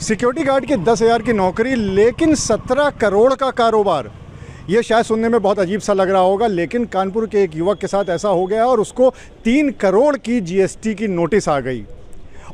Security guard की 10,000 की नौकरी लेकिन 17 करोड़ का कारोबार। ये शायद सुनने में बहुत अजीब सा लग रहा होगा, लेकिन कानपुर के एक युवक के साथ ऐसा हो गया और उसको 3 करोड़ की जीएसटी की नोटिस आ गई।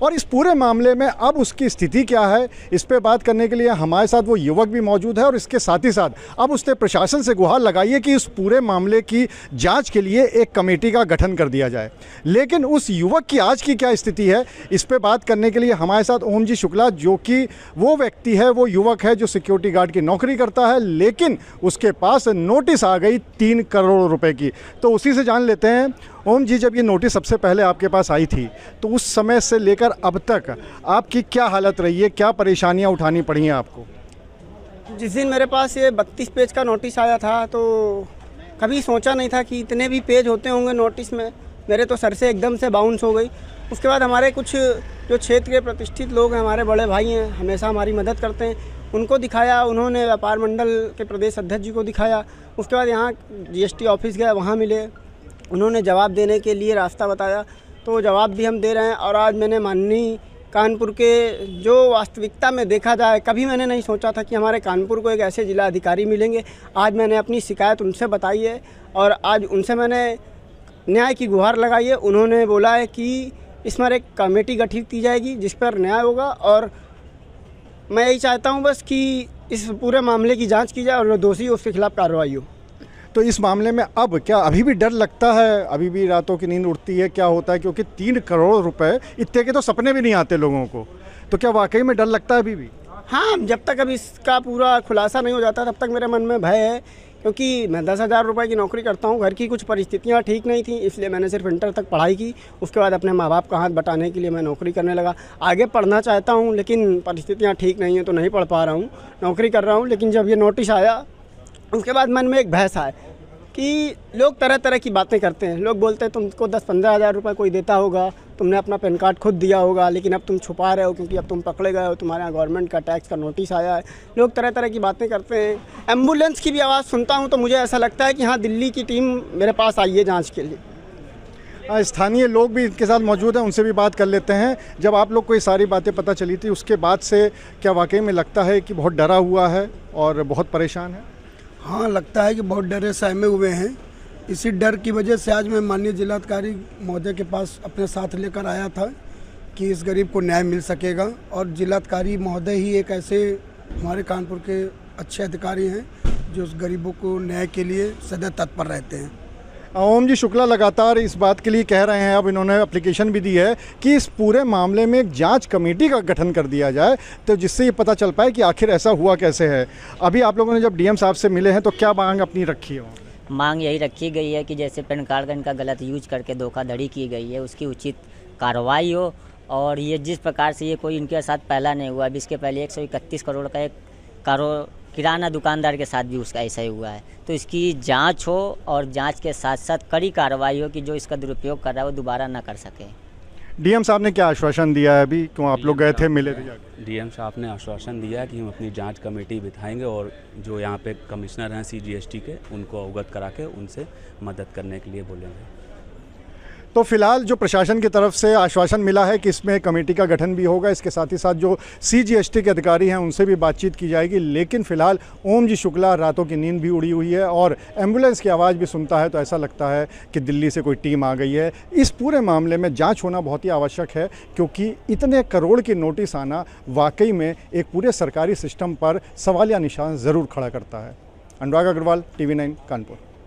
और इस पूरे मामले में अब उसकी स्थिति क्या है, इस पे बात करने के लिए हमारे साथ वो युवक भी मौजूद है और इसके साथ ही साथ अब उसने प्रशासन से गुहार लगाई है कि इस पूरे मामले की जांच के लिए एक कमेटी का गठन कर दिया जाए। लेकिन उस युवक की आज की क्या स्थिति है, इस पे बात करने के लिए हमारे साथ ओम जी शुक्ला, जो कि वो व्यक्ति है, वो युवक है जो सिक्योरिटी गार्ड की नौकरी करता है, लेकिन उसके पास नोटिस आ गई 3 करोड़ रुपए की। तो उसी से जान लेते हैं। ओम जी, जब ये नोटिस सबसे पहले आपके पास आई थी तो उस समय से लेकर अब तक आपकी क्या हालत रही है, क्या परेशानियां उठानी पड़ी हैं आपको? जिस दिन मेरे पास ये 32 पेज का नोटिस आया था तो कभी सोचा नहीं था कि इतने भी पेज होते होंगे नोटिस में। मेरे तो सर से एकदम से बाउंस हो गई। उसके बाद हमारे कुछ जो क्षेत्र के प्रतिष्ठित लोग हैं, हमारे बड़े भाई हैं, हमेशा हमारी मदद करते हैं, उनको दिखाया। उन्होंने व्यापार मंडल के प्रदेश अध्यक्ष जी को दिखाया। उसके बाद यहाँ जीएसटी ऑफिस गया, वहाँ मिले, उन्होंने जवाब देने के लिए रास्ता बताया, तो जवाब भी हम दे रहे हैं। और आज मैंने माननीय कानपुर के जो वास्तविकता में देखा जाए, कभी मैंने नहीं सोचा था कि हमारे कानपुर को एक ऐसे जिला अधिकारी मिलेंगे। आज मैंने अपनी शिकायत उनसे बताई है और आज उनसे मैंने न्याय की गुहार लगाई है। उन्होंने बोला है कि इस पर एक कमेटी गठित की जाएगी जिस पर न्याय होगा, और मैं यही चाहता हूँ बस कि इस पूरे मामले की जाँच की जाए और जो दोषी हो उसके खिलाफ कार्रवाई हो। तो इस मामले में अब क्या अभी भी डर लगता है, अभी भी रातों की नींद उड़ती है, क्या होता है? क्योंकि 3 करोड़ रुपए इतने के तो सपने भी नहीं आते लोगों को, तो क्या वाकई में डर लगता है अभी भी? हाँ, जब तक अभी इसका पूरा खुलासा नहीं हो जाता तब तक मेरे मन में भय है, क्योंकि मैं 10,000 रुपये की नौकरी करता हूँ। घर की कुछ परिस्थितियाँ ठीक नहीं थी, इसलिए मैंने सिर्फ इंटर तक पढ़ाई की। उसके बाद अपने माँ बाप का हाथ बटाने के लिए मैं नौकरी करने लगा। आगे पढ़ना चाहता हूँ लेकिन परिस्थितियाँ ठीक नहीं हैं तो नहीं पढ़ पा रहा हूँ, नौकरी कर रहा हूँ। लेकिन जब ये नोटिस आया उसके बाद मन में एक भय सा है कि लोग तरह तरह की बातें करते हैं। लोग बोलते हैं तुमको 10-15 हज़ार रुपये कोई देता होगा, तुमने अपना पैन कार्ड खुद दिया होगा, लेकिन अब तुम छुपा रहे हो क्योंकि अब तुम पकड़े गए हो, तुम्हारे यहाँ गवर्नमेंट का टैक्स का नोटिस आया है। लोग तरह तरह की बातें करते हैं। एम्बुलेंस की भी आवाज़ सुनता हूँ तो मुझे ऐसा लगता है कि हाँ, दिल्ली की टीम मेरे पास आई है जाँच के लिए। स्थानीय लोग भी इनके साथ मौजूद हैं, उनसे भी बात कर लेते हैं। जब आप लोग को ये सारी बातें पता चली थी उसके बाद से क्या वाकई में लगता है कि बहुत डरा हुआ है और बहुत परेशान है? हाँ, लगता है कि बहुत डरे सहमे हुए हैं। इसी डर की वजह से आज मैं माननीय जिलाधिकारी महोदय के पास अपने साथ लेकर आया था कि इस गरीब को न्याय मिल सकेगा। और जिलाधिकारी महोदय ही एक ऐसे हमारे कानपुर के अच्छे अधिकारी हैं जो उस गरीबों को न्याय के लिए सदैव तत्पर रहते हैं। ओम जी शुक्ला लगातार इस बात के लिए कह रहे हैं, अब इन्होंने एप्लीकेशन भी दी है कि इस पूरे मामले में एक जांच कमेटी का गठन कर दिया जाए, तो जिससे ये पता चल पाए कि आखिर ऐसा हुआ कैसे है। अभी आप लोगों ने जब डीएम साहब से मिले हैं तो क्या मांग अपनी रखी है? मांग यही रखी गई है कि जैसे पैन कार्ड का इनका गलत यूज करके धोखाधड़ी की गई है उसकी उचित कार्रवाई हो। और ये जिस प्रकार से ये कोई इनके साथ पहला नहीं हुआ, अभी इसके पहले 131 करोड़ का एक किराना दुकानदार के साथ भी उसका ऐसा ही हुआ है। तो इसकी जांच हो और जांच के साथ साथ कड़ी कार्रवाई हो कि जो इसका दुरुपयोग कर रहा है वो दोबारा ना कर सके। डीएम साहब ने क्या आश्वासन दिया है? अभी क्यों आप लोग गए थे, मिले थे जाके? डीएम साहब ने आश्वासन दिया है कि हम अपनी जांच कमेटी बिठाएंगे और जो यहाँ पे कमिश्नर हैं सीजीएसटी के, उनको अवगत करा के उनसे मदद करने के लिए बोलेंगे। तो फिलहाल जो प्रशासन की तरफ से आश्वासन मिला है कि इसमें कमेटी का गठन भी होगा, इसके साथ ही साथ जो सीजीएसटी के अधिकारी हैं उनसे भी बातचीत की जाएगी। लेकिन फिलहाल ओम जी शुक्ला रातों की नींद भी उड़ी हुई है और एम्बुलेंस की आवाज़ भी सुनता है तो ऐसा लगता है कि दिल्ली से कोई टीम आ गई है। इस पूरे मामले में जांच होना बहुत ही आवश्यक है, क्योंकि इतने करोड़ की नोटिस आना वाकई में एक पूरे सरकारी सिस्टम पर सवालिया निशान ज़रूर खड़ा करता है। अनुराग अग्रवाल, TV9 कानपुर।